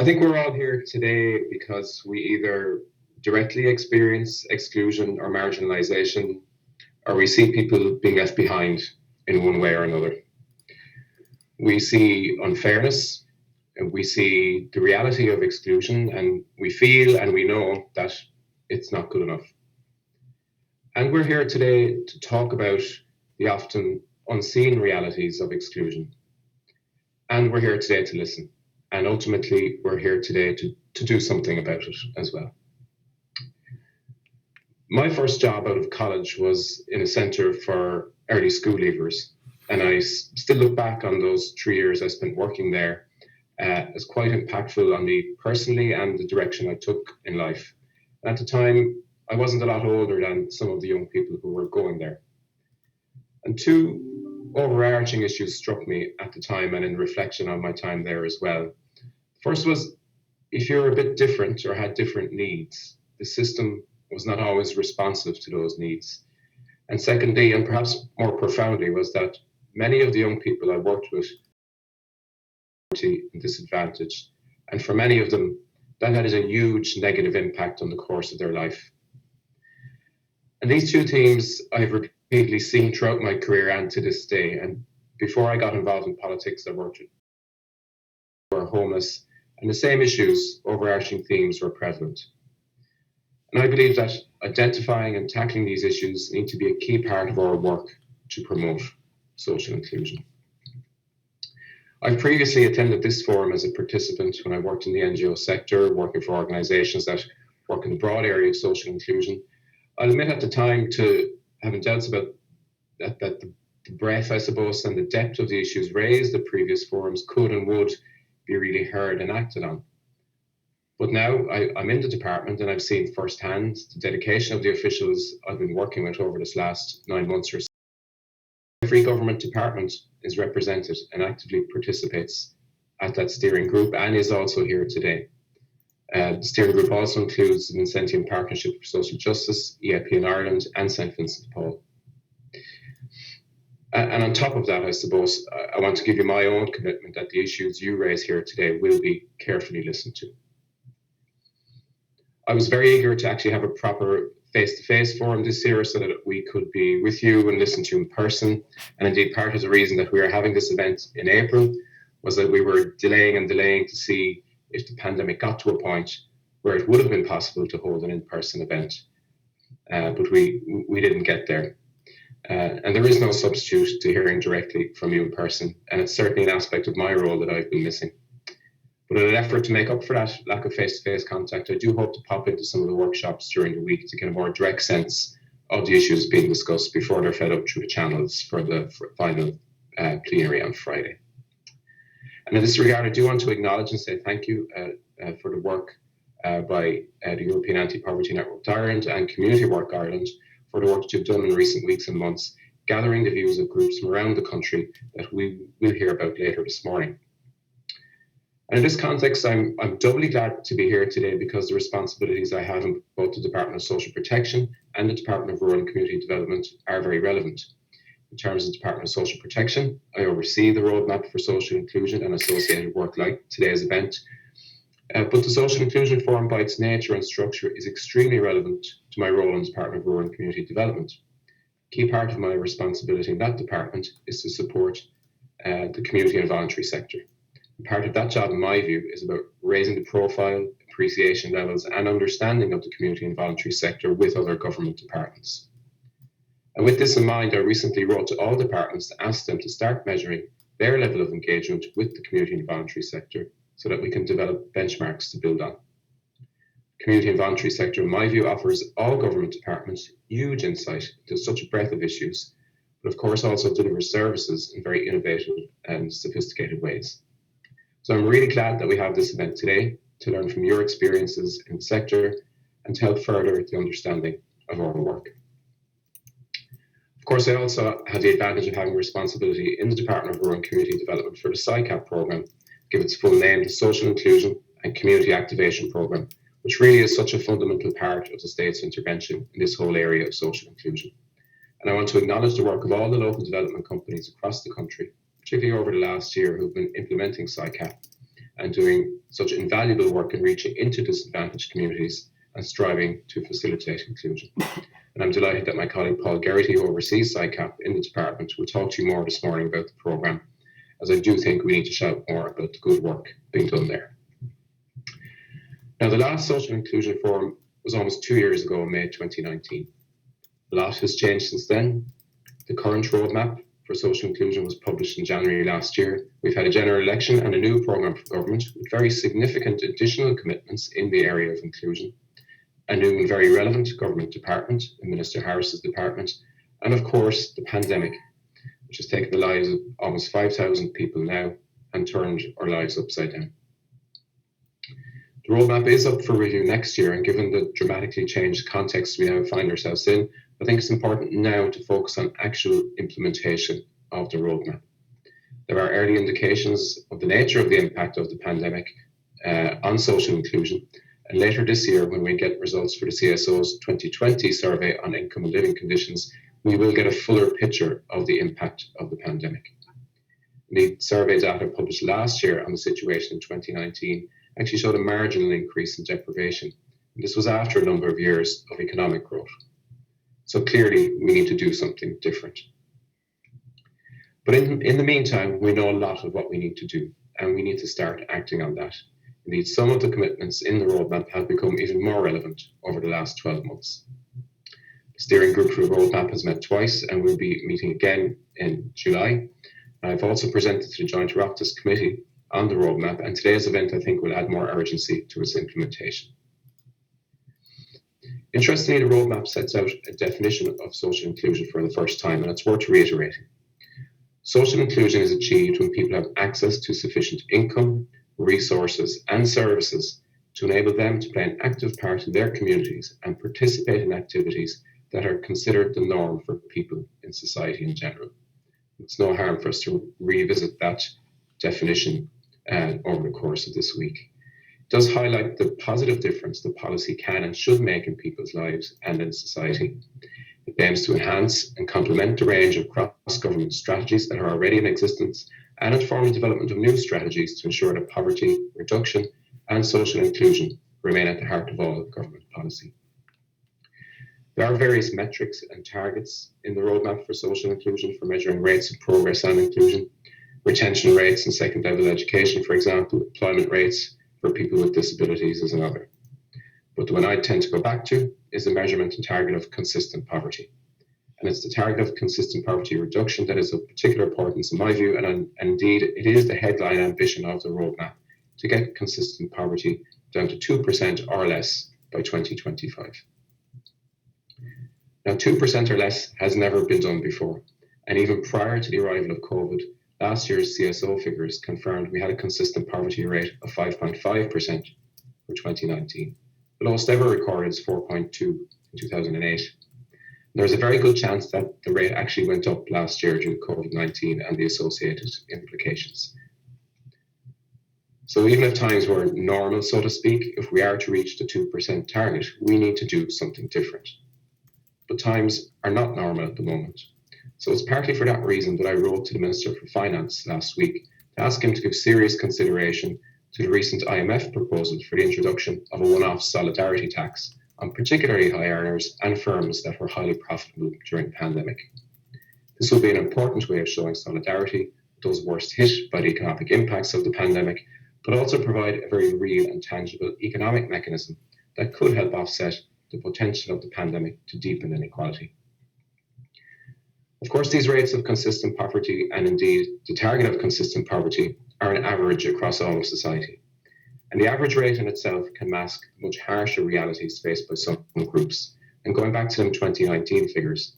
think we're all here today because we either directly experience exclusion or marginalization, or we see people being left behind in one way or another. We see unfairness, and we see the reality of exclusion, and we feel and we know that it's not good enough. And we're here today to talk about the often unseen realities of exclusion. And we're here today to listen. And ultimately, we're here today to do something about it as well. My first job out of college was in a centre for early school leavers. And I still look back on those 3 years I spent working there as quite impactful on me personally and the direction I took in life. And at the time, I wasn't a lot older than some of the young people who were going there. And two overarching issues struck me at the time and in reflection on my time there as well. First was, if you're a bit different or had different needs, the system was not always responsive to those needs. And secondly, and perhaps more profoundly, was that many of the young people I worked with were disadvantaged. And for many of them, that had a huge negative impact on the course of their life. And these two themes I've repeatedly seen throughout my career and to this day. And before I got involved in politics, I worked with who were homeless, and the same issues, overarching themes were prevalent. And I believe that identifying and tackling these issues need to be a key part of our work to promote social inclusion. I've previously attended this forum as a participant when I worked in the NGO sector, working for organisations that work in the broad area of social inclusion. I'll admit at the time to having doubts about that the breadth, I suppose, and the depth of the issues raised at previous forums could and would be really heard and acted on. But now I'm in the department and I've seen firsthand the dedication of the officials I've been working with over this last 9 months or so. Every government department is represented and actively participates at that steering group and is also here today. The steering group also includes the Vincentian Partnership for Social Justice, EIP in Ireland, and St. Vincent de Paul. And on top of that, I suppose, I want to give you my own commitment that the issues you raise here today will be carefully listened to. I was very eager to actually have a proper face-to-face forum this year so that we could be with you and listen to you in person. And indeed, part of the reason that we are having this event in April was that we were delaying to see if the pandemic got to a point where it would have been possible to hold an in-person event. But we didn't get there. And there is no substitute to hearing directly from you in person. And it's certainly an aspect of my role that I've been missing. But in an effort to make up for that lack of face-to-face contact, I do hope to pop into some of the workshops during the week to get a more direct sense of the issues being discussed before they're fed up through the channels for the final plenary on Friday. And in this regard, I do want to acknowledge and say thank you for the work by the European Anti-Poverty Network Ireland and Community Work Ireland for the work that you've done in recent weeks and months, gathering the views of groups from around the country that we will hear about later this morning. And in this context, I'm doubly glad to be here today because the responsibilities I have in both the Department of Social Protection and the Department of Rural and Community Development are very relevant. In terms of the Department of Social Protection, I oversee the roadmap for social inclusion and associated work like today's event. But the Social Inclusion Forum, by its nature and structure, is extremely relevant to my role in the Department of Rural and Community Development. A key part of my responsibility in that department is to support the community and voluntary sector. And part of that job, in my view, is about raising the profile, appreciation levels, and understanding of the community and voluntary sector with other government departments. And with this in mind, I recently wrote to all departments to ask them to start measuring their level of engagement with the community and voluntary sector so that we can develop benchmarks to build on. The community and voluntary sector, in my view, offers all government departments huge insight into such a breadth of issues, but of course also delivers services in very innovative and sophisticated ways. So I'm really glad that we have this event today to learn from your experiences in the sector and to help further the understanding of our work. Of course, I also have the advantage of having responsibility in the Department of Rural and Community Development for the SICAP programme, give its full name, the Social Inclusion and Community Activation Programme, which really is such a fundamental part of the state's intervention in this whole area of social inclusion. And I want to acknowledge the work of all the local development companies across the country, particularly over the last year, who've been implementing SICAP, and doing such invaluable work in reaching into disadvantaged communities and striving to facilitate inclusion. And I'm delighted that my colleague Paul Geraghty, who oversees SciCap in the department, will talk to you more this morning about the programme, as I do think we need to shout more about the good work being done there. Now, the last Social Inclusion Forum was almost 2 years ago in May 2019. A lot has changed since then. The current roadmap for social inclusion was published in January last year. We've had a general election and a new programme for government with very significant additional commitments in the area of inclusion, a new and very relevant government department in Minister Harris's department, and of course the pandemic, which has taken the lives of almost 5,000 people now and turned our lives upside down. The roadmap is up for review next year, and given the dramatically changed context we now find ourselves in, I think it's important now to focus on actual implementation of the roadmap. There are early indications of the nature of the impact of the pandemic on social inclusion, and later this year, when we get results for the CSO's 2020 survey on income and living conditions, we will get a fuller picture of the impact of the pandemic. The survey data published last year on the situation in 2019 actually showed a marginal increase in deprivation. And this was after a number of years of economic growth. So clearly, we need to do something different. But in the meantime, we know a lot of what we need to do, and we need to start acting on that. Indeed, some of the commitments in the roadmap have become even more relevant over the last 12 months. The steering group for the roadmap has met twice and will be meeting again in July. I've also presented to the Joint Oireachtas Committee on the roadmap, and today's event, I think, will add more urgency to its implementation. Interestingly, the roadmap sets out a definition of social inclusion for the first time, and it's worth reiterating. Social inclusion is achieved when people have access to sufficient income, resources, and services to enable them to play an active part in their communities and participate in activities that are considered the norm for people in society in general. It's no harm for us to revisit that definition over the course of this week. It does highlight the positive difference that policy can and should make in people's lives and in society. It aims to enhance and complement the range of cross-government strategies that are already in existence and inform the development of new strategies to ensure that poverty reduction and social inclusion remain at the heart of all government policy. There are various metrics and targets in the roadmap for social inclusion for measuring rates of progress on inclusion. Retention rates in second-level education, for example, employment rates for people with disabilities is another. But the one I tend to go back to is the measurement and target of consistent poverty. And it's the target of consistent poverty reduction that is of particular importance in my view, and indeed it is the headline ambition of the roadmap to get consistent poverty down to 2% or less by 2025. Now, 2% or less has never been done before, and even prior to the arrival of COVID, last year's CSO figures confirmed we had a consistent poverty rate of 5.5% for 2019. The lowest ever recorded is 4.2 in 2008. There's a very good chance that the rate actually went up last year due to COVID-19 and the associated implications. So even if times were normal, so to speak, if we are to reach the 2% target, we need to do something different. But times are not normal at the moment. So it's partly for that reason that I wrote to the Minister for Finance last week to ask him to give serious consideration to the recent IMF proposal for the introduction of a one-off solidarity tax on particularly high earners and firms that were highly profitable during the pandemic. This will be an important way of showing solidarity with those worst hit by the economic impacts of the pandemic, but also provide a very real and tangible economic mechanism that could help offset the potential of the pandemic to deepen inequality. Of course, these rates of consistent poverty, and indeed the target of consistent poverty, are an average across all of society. And the average rate in itself can mask much harsher realities faced by some groups. And going back to them 2019 figures,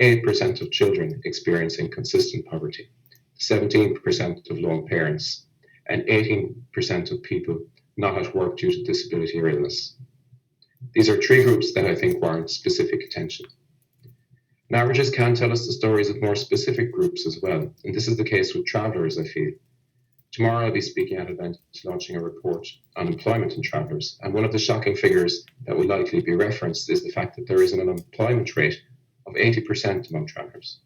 8% of children experiencing consistent poverty, 17% of lone parents, and 18% of people not at work due to disability or illness. These are three groups that I think warrant specific attention. And averages can tell us the stories of more specific groups as well, and this is the case with travellers, I feel. Tomorrow I'll be speaking at an event launching a report on employment in travellers, and one of the shocking figures that will likely be referenced is the fact that there is an unemployment rate of 80% among travellers.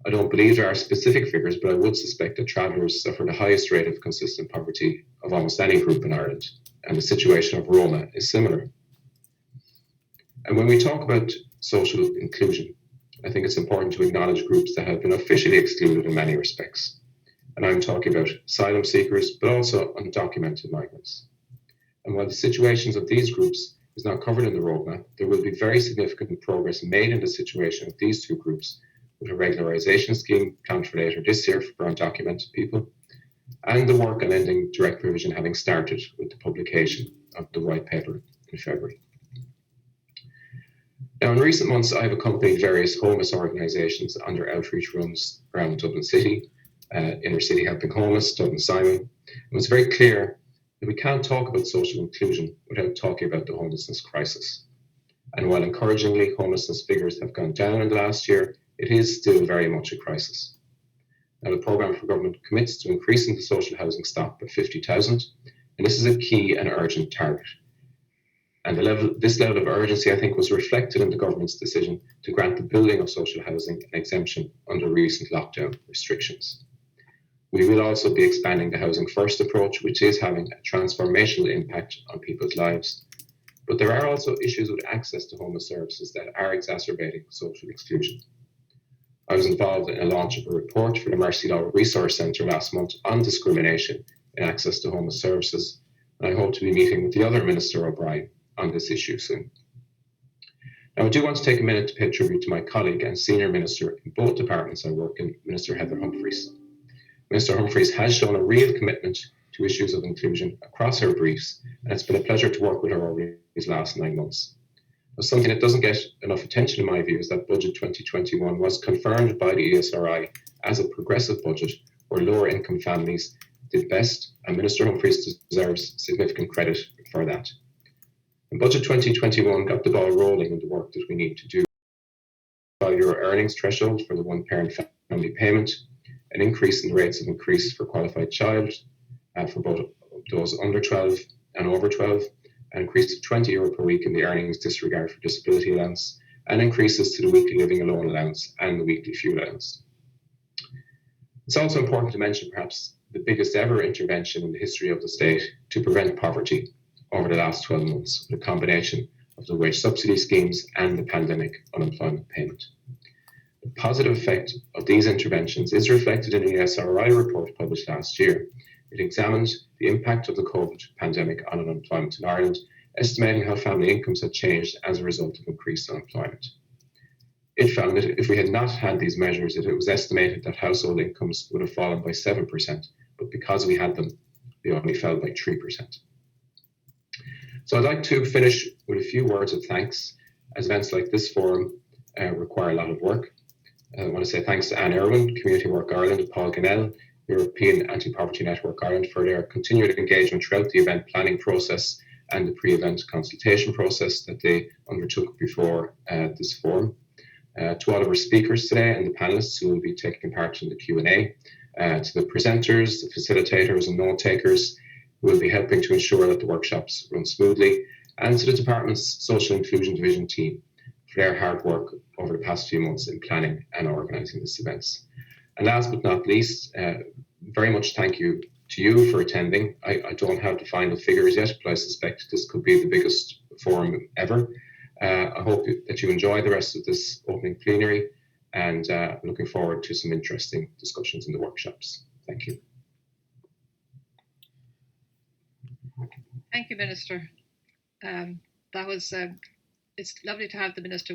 I don't believe there are specific figures, but I would suspect that travellers suffer the highest rate of consistent poverty of almost any group in Ireland, and the situation of Roma is similar. And when we talk about social inclusion, I think it's important to acknowledge groups that have been officially excluded in many respects. And I'm talking about asylum seekers, but also undocumented migrants. And while the situations of these groups is not covered in the roadmap, there will be very significant progress made in the situation of these two groups with a regularisation scheme planned for later this year for undocumented people, and the work on ending direct provision having started with the publication of the white paper in February. Now, in recent months, I've accompanied various homeless organisations on their outreach runs around Dublin City, Inner City Helping Homeless, Dublin Simon. It was very clear that we can't talk about social inclusion without talking about the homelessness crisis. And while encouragingly homelessness figures have gone down in the last year, it is still very much a crisis. Now, the programme for government commits to increasing the social housing stock by 50,000, and this is a key and urgent target. And this level of urgency, I think, was reflected in the government's decision to grant the building of social housing an exemption under recent lockdown restrictions. We will also be expanding the Housing First approach, which is having a transformational impact on people's lives. But there are also issues with access to homeless services that are exacerbating social exclusion. I was involved in a launch of a report for the Mercy Law Resource Centre last month on discrimination in access to homeless services, and I hope to be meeting with the other Minister O'Brien on this issue soon. Now, I do want to take a minute to pay tribute to my colleague and senior minister in both departments I work in, Minister Heather Humphreys. Minister Humphreys has shown a real commitment to issues of inclusion across her briefs, and it's been a pleasure to work with her over these last 9 months. But something that doesn't get enough attention in my view is that Budget 2021 was confirmed by the ESRI as a progressive budget where lower income families did best, and Minister Humphreys deserves significant credit for that. And Budget 2021 got the ball rolling in the work that we need to do. €5 earnings threshold for the one-parent family payment, an increase in the rates of increase for qualified child for both those under 12 and over 12, an increase of €20 per week in the earnings disregard for disability allowance, and increases to the weekly living alone allowance and the weekly fuel allowance. It's also important to mention perhaps the biggest ever intervention in the history of the state to prevent poverty over the last 12 months, with a combination of the wage subsidy schemes and the pandemic unemployment payment. The positive effect of these interventions is reflected in the ESRI report published last year. It examined the impact of the COVID pandemic on unemployment in Ireland, estimating how family incomes had changed as a result of increased unemployment. It found that if we had not had these measures, it was estimated that household incomes would have fallen by 7%, but because we had them, they only fell by 3%. So I'd like to finish with a few words of thanks, as events like this forum require a lot of work. I want to say thanks to Anne Irwin, Community Work Ireland, Paul Ginnell, European Anti-Poverty Network Ireland for their continued engagement throughout the event planning process and the pre-event consultation process that they undertook before this forum. To all of our speakers today and the panelists who will be taking part in the Q&A, to the presenters, the facilitators and note takers who will be helping to ensure that the workshops run smoothly, and to the department's Social Inclusion Division team for their hard work over the past few months in planning and organising this event. And last but not least, very much thank you to you for attending. I don't have the final figures yet, but I suspect this could be the biggest forum ever. I hope that you enjoy the rest of this opening plenary, and looking forward to some interesting discussions in the workshops. Thank you. Thank you, Minister. It's lovely to have the Minister